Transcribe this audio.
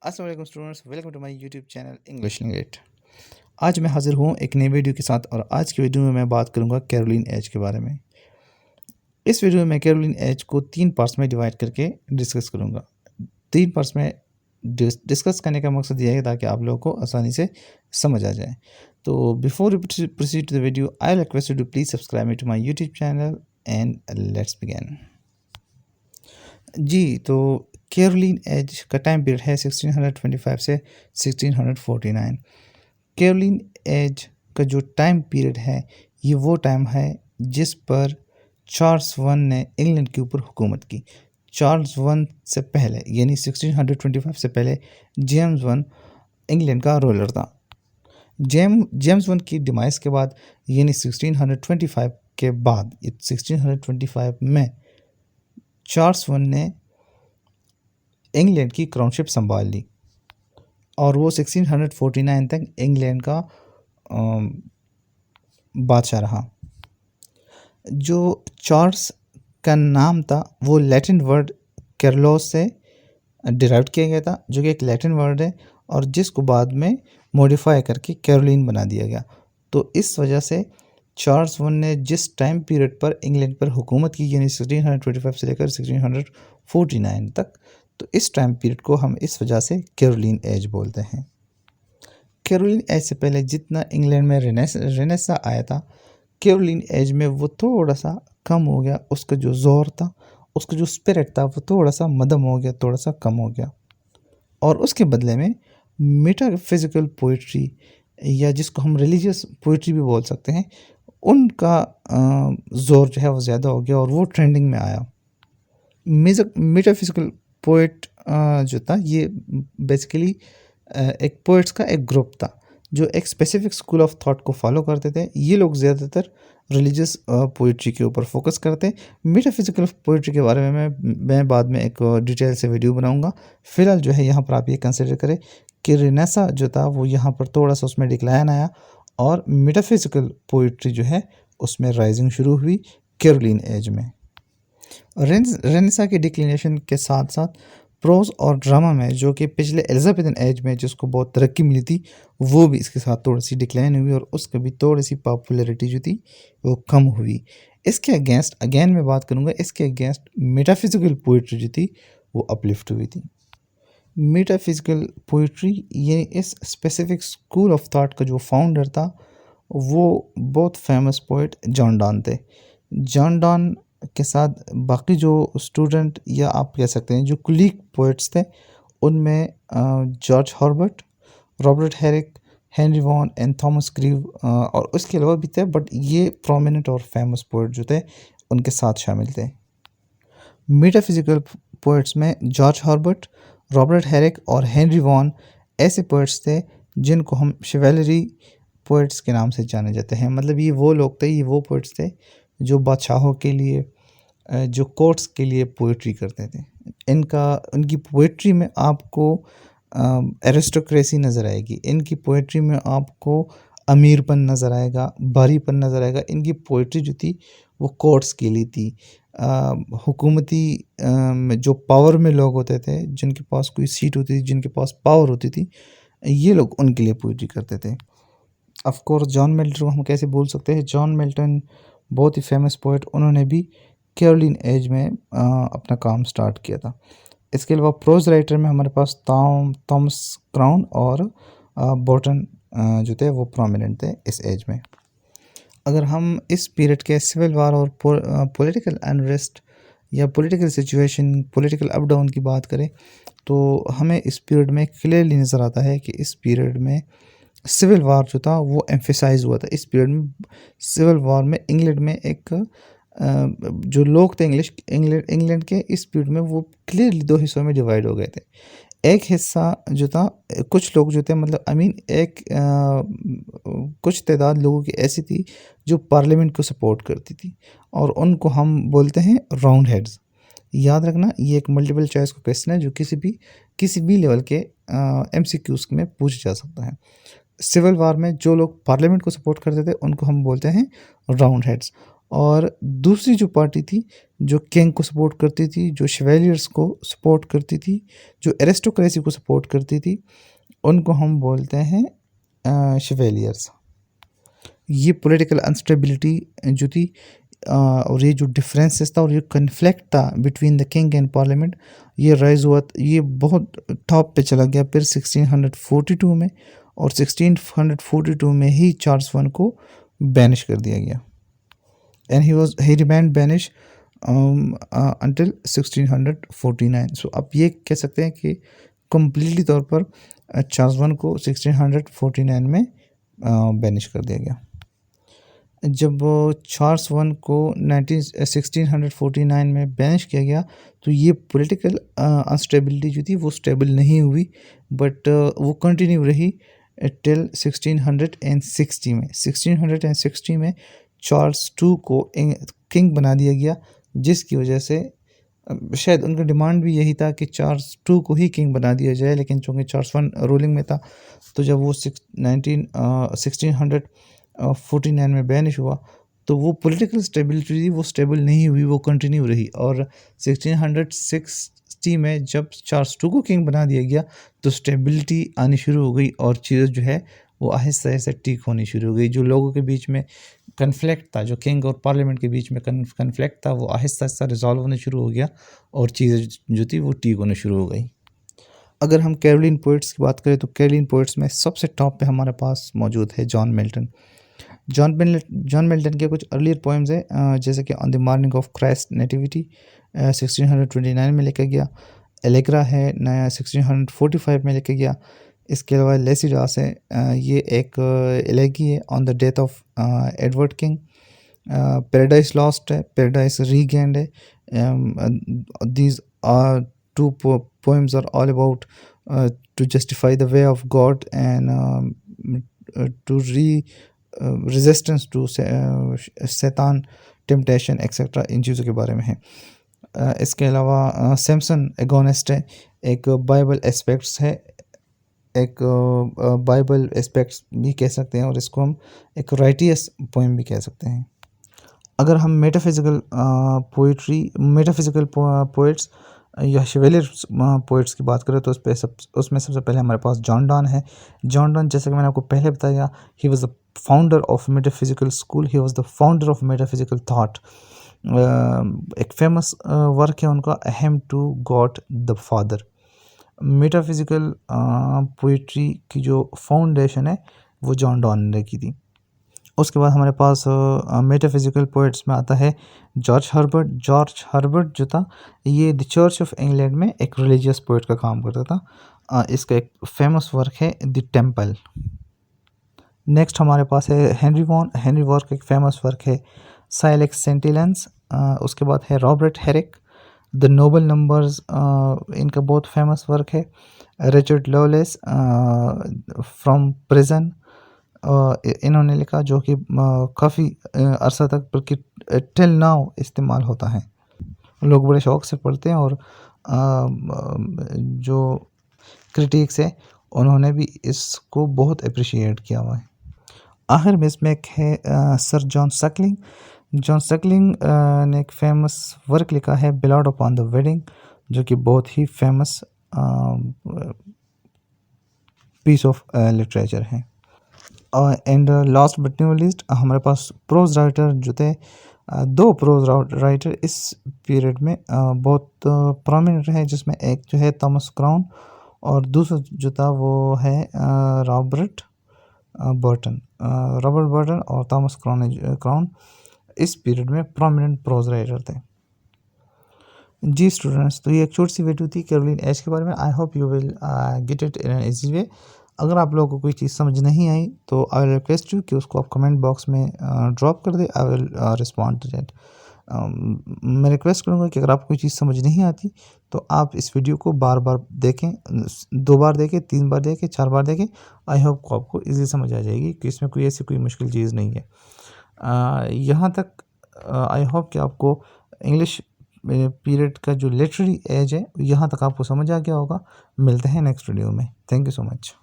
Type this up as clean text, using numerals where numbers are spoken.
अस्सलाम वालेकुम students, welcome to my YouTube channel English Lingate. आज मैं हाज़िर हूँ एक नई वीडियो के साथ और आज की वीडियो में मैं बात करूँगा कैरोलिन एज के बारे में। इस वीडियो में मैं कैरोलिन एज को 3 पार्ट्स में डिवाइड करके डिस्कस करूँगा। 3 पार्ट्स में डिस्कस करने का मकसद यह है ताकि आप लोगों को आसानी से समझ आ जाए। तो before you proceed to the video, I request you to please subscribe me to my YouTube channel and let's begin. जी, तो कैरोलिन एज का टाइम पीरियड है 1625 से 1649। कैरोलिन एज का जो टाइम पीरियड है ये वो टाइम है जिस पर चार्ल्स वन ने इंग्लैंड के ऊपर हुकूमत की। चार्ल्स वन से पहले यानी 1625 से पहले जेम्स वन इंग्लैंड का रूलर था। जेम्स वन की डिमाइस के बाद यानी 1625 के बाद 1625 में चार्ल्स वन ने इंग्लैंड की क्राउनशिप संभाल ली और वो 1649 तक इंग्लैंड का बादशाह रहा। जो चार्ल्स का नाम था वो लैटिन वर्ड कैरलोस से डिराइव किया गया था, जो कि एक लैटिन वर्ड है और जिसको बाद में मॉडिफाई करके कैरोलिन बना दिया गया। तो इस वजह से चार्ल्स वन ने जिस टाइम पीरियड पर इंग्लैंड पर हुकूमत की यानी 1625 से लेकर 1649 तक, तो इस टाइम पीरियड को हम इस वजह से कैरोलिन एज बोलते हैं। कैरोलिन एज से पहले जितना इंग्लैंड में रेनेसा आया था, कैरोलिन एज में वो थोड़ा सा कम हो गया। उसका जो ज़ोर था, उसका जो स्पिरिट था, वो थोड़ा सा मदम हो गया, थोड़ा सा कम हो गया। और उसके बदले में मेटाफिजिकल पोइट्री या जिसको हम रिलीजियस पोइट्री भी बोल सकते हैं, उनका ज़ोर जो है वो ज़्यादा हो गया और वो ट्रेंडिंग में आया। मेटाफिजिकल पोइट जो था ये बेसिकली एक पोइट्स का एक ग्रुप था जो एक स्पेसिफिक स्कूल ऑफ थॉट को फॉलो करते थे। ये लोग ज़्यादातर रिलीजियस पोइट्री के ऊपर फोकस करते हैं। मेटाफिजिकल पोइट्री के बारे में मैं बाद में एक डिटेल से वीडियो बनाऊंगा। फ़िलहाल जो है यहाँ पर आप ये कंसिडर करें कि रेनेसा जो था वो यहाँ पर थोड़ा सा उसमें डिक्लाइन आया और मेटाफिजिकल पोइट्री जो है उसमें राइजिंग शुरू हुई कैरोलिन एज में। रेनेसा के डिक्लिनेशन के साथ साथ प्रोज और ड्रामा में जो कि पिछले एलिजाबेथन एज में जिसको बहुत तरक्की मिली थी, वो भी इसके साथ थोड़ी सी डिक्लाइन हुई और उसकी भी थोड़ी सी पॉपुलैरिटी जो थी वो कम हुई। इसके अगेंस्ट अगेन मैं बात करूँगा, इसके अगेंस्ट मेटाफिजिकल पोइट्री जो थी वो अपलिफ्ट हुई थी। मेटाफिजिकल पोइट्री ये इस स्पेसिफिक स्कूल ऑफ थॉट का जो फाउंडर था वो बहुत फेमस पोइट जॉन डॉन थे। जॉन डॉन के साथ बाकी जो स्टूडेंट या आप कह सकते हैं जो कुलीग पोइट्स थे, उनमें George Herbert, Robert Herrick, Henry Vaughan and Thomas Grieve और उसके अलावा भी थे, बट ये प्रोमिनेंट और फेमस पोइट जो थे उनके साथ शामिल थे। मेटाफिजिकल पोइट्स में जॉर्ज हॉर्बर्ट, रॉबर्ट हेरिक और हेनरी वॉन ऐसे पोइट्स थे जिनको हम शिवेलरी पोइट्स के नाम से जाने जाते हैं। मतलब ये वो लोग थे, ये वो पोइट्स थे जो बादशाहों के लिए, जो कोर्ट्स के लिए पोइट्री करते थे। उनकी पोइट्री में आपको एरिस्टोक्रेसी नज़र आएगी, इनकी पोइट्री में आपको अमीरपन नज़र आएगा, भारीपन नज़र आएगा। इनकी पोइट्री जो थी वो कोर्ट्स के लिए थी। हुकूमती जो पावर में लोग होते थे, जिनके पास कोई सीट होती थी, जिनके पास पावर होती थी, ये लोग उनके लिए पोइट्री करते थे। ऑफ कोर्स जॉन मिल्टन को हम कैसे भूल सकते हैं। जॉन मिल्टन बहुत ही फेमस पोइट, उन्होंने भी कैरोलिन एज में अपना काम स्टार्ट किया था। इसके अलावा प्रोज राइटर में हमारे पास थॉमस क्राउन और बॉटन जो थे वो प्रोमिनेंट थे इस एज में। अगर हम इस पीरियड के सिविल वार और पॉलिटिकल अनरेस्ट या political situation, political up down की बात करें तो हमें इस पीरियड में क्लियरली नज़र आता है कि इस पीरियड में सिविल वार जो था वो एम्फेसाइज हुआ था। इस पीरियड में सिविल वार में इंग्लैंड में एक जो लोग थे इंग्लैंड के, इस पीरियड में वो क्लियरली 2 हिस्सों में डिवाइड हो गए थे। एक हिस्सा जो था, कुछ लोग जो थे, मतलब एक कुछ तादाद लोगों की ऐसी थी जो पार्लियामेंट को सपोर्ट करती थी और उनको हम बोलते हैं राउंड हेड्स। याद रखना, ये एक मल्टीपल चॉइस का क्वेश्चन है जो किसी भी लेवल के MCQs में पूछा जा सकता है। सिविल वार में जो लोग पार्लियामेंट को सपोर्ट करते थे उनको हम बोलते हैं राउंड हेड्स, और दूसरी जो पार्टी थी जो किंग को सपोर्ट करती थी, जो शेवेलियर्स को सपोर्ट करती थी, जो एरिस्टोक्रेसी को सपोर्ट करती थी, उनको हम बोलते हैं शेवेलियर्स। ये पॉलिटिकल अनस्टेबिलिटी जो थी और ये जो डिफरेंसेस था और ये कन्फ्लिक्ट था between the king and parliament, ये राइज हुआ, ये बहुत टॉप पे चला गया फिर 1642 में, और 1642 में ही चार्ल्स वन को बैनिश कर दिया गया and he remained banish until 1649। सो आप ये कह सकते हैं कि कम्प्लीटली तौर पर चार्ल्स वन को 1649 में बैनिश कर दिया गया। जब चार्ल्स वन को 1649 में बैनिश किया गया तो ये पॉलिटिकल अनस्टेबिलिटी जो थी वो स्टेबल नहीं हुई, बट वो कंटिन्यू रही टिल 1660 में। 1660 में चार्ल्स टू को किंग बना दिया गया, जिसकी वजह से शायद उनका डिमांड भी यही था कि चार्ल्स टू को ही किंग बना दिया जाए, लेकिन चूँकि चार्ल्स वन रूलिंग में था तो जब वो 1649 में बैनिश हुआ तो वो पॉलिटिकल स्टेबिलिटी थी वो स्टेबल नहीं हुई, वो कंटिन्यू रही। और 1660 में जब चार्ल्स टू को किंग बना दिया गया तो स्टेबिलिटी आनी शुरू हो गई और चीज़ें जो है वो आहिस्ता आहिस्ता ठीक होनी शुरू हो गई। जो लोगों के बीच में कन्फ्लिक्ट था, जो किंग और पार्लियामेंट के बीच में कन्फ्लिक्ट था, वो आहिस्ता आहिस्ता रिजॉल्व होने शुरू हो गया और चीज़ें जो थी वो ठीक होने शुरू हो गई। अगर हम कैरोलिन पोइट्स की बात करें तो कैरोलिन पोइट्स में सबसे टॉप पे हमारे पास मौजूद है जॉन मिल्टन। जॉन मिल्टन के कुछ अर्लियर पोएम्स हैं जैसे कि on the morning of Christ nativity 1629 में लिखा गया, एलेग्रा है नया 1645 में लिखा गया। इसके अलावा लेसिडास है, ये एक एलेगी है on the death of Edward King. Paradise Lost है, पैराडाइज रीगेन्ड है। These are two poems are all about to justify the way of God and to resistance to शैतान, टेम्पटेशन एक्सेट्रा, इन चीज़ों के बारे में है। इसके अलावा सैमसन एगोनिस्ट है, एक बाइबल एस्पेक्ट्स है, एक बाइबल एस्पेक्ट्स भी कह सकते हैं और इसको हम एक राइटियस पोएम भी कह सकते हैं। अगर हम मेटाफिजिकल पोइट्स या शिवेलियर पोइट्स की बात करें तो उसमें सबसे पहले हमारे पास जॉन डॉन है। जॉन डॉन, जैसे कि मैंने आपको पहले बताया, he was the founder of metaphysical school, he was the founder of metaphysical thought. एक फेमस वर्क है उनका, a hymn to God the Father. Metaphysical poetry की जो फाउंडेशन है वो जॉन डॉन ने की थी। उसके बाद हमारे पास मेटाफिजिकल पोइट्स में आता है जॉर्ज हर्बर्ट। जॉर्ज हर्बर्ट जो था ये द चर्च ऑफ इंग्लैंड में एक रिलीजियस पोइट का काम करता था। इसका एक फेमस वर्क है द टेम्पल। नेक्स्ट हमारे पास है हेनरी वॉन। हेनरी वॉन का एक फेमस वर्क है साइलेक्स सेंटिलेंस। उसके बाद है Robert Herrick, the Noble Numbers, इनका बहुत फेमस वर्क है। रिचर्ड लवलेस, फ्रॉम प्रिजन, इन्होंने लिखा, जो कि काफ़ी अरसा तक बल्कि टिल नाउ इस्तेमाल होता है, लोग बड़े शौक़ से पढ़ते हैं। और जो क्रिटिक्स है उन्होंने भी इसको बहुत अप्रिशिएट किया हुआ है। आखिर में इसमें एक है sir John Suckling. John Suckling ने एक फेमस वर्क लिखा है बिलाउड अपॉन द वेडिंग, जो कि बहुत ही फेमस पीस ऑफ लिटरेचर है। And last but not least हमारे पास प्रोज राइटर जो थे, दो प्रोज राइटर इस पीरियड में बहुत प्रोमिनेंट रहे, जिसमें एक जो है थॉमस क्राउन और दूसरा जो था वो है रॉबर्ट बर्टन और थॉमस क्राउन इस पीरियड में प्रोमिनेंट प्रोज राइटर थे। जी स्टूडेंट्स, तो ये एक छोटी सी वीडियो थी कैरोलिन एज के बारे में। I hope you will get it in an easy way. अगर आप लोगों को कोई चीज़ समझ नहीं आई तो आई विल रिक्वेस्ट यू कि उसको आप कमेंट बॉक्स में ड्रॉप कर दे। I will respond to that. मैं रिक्वेस्ट करूँगा कि अगर आपको कोई चीज़ समझ नहीं आती तो आप इस वीडियो को बार बार देखें, 2 बार देखें, 3 बार देखें, 4 बार देखें। आई होप को आपको ईजी समझ आ जाएगी कि इसमें कोई ऐसी कोई मुश्किल चीज़ नहीं है। यहाँ तक आई होप कि आपको इंग्लिश पीरियड का जो लिटरेरी एज है यहाँ तक आपको समझ आ गया होगा। मिलते हैं नेक्स्ट वीडियो में। Thank you so much.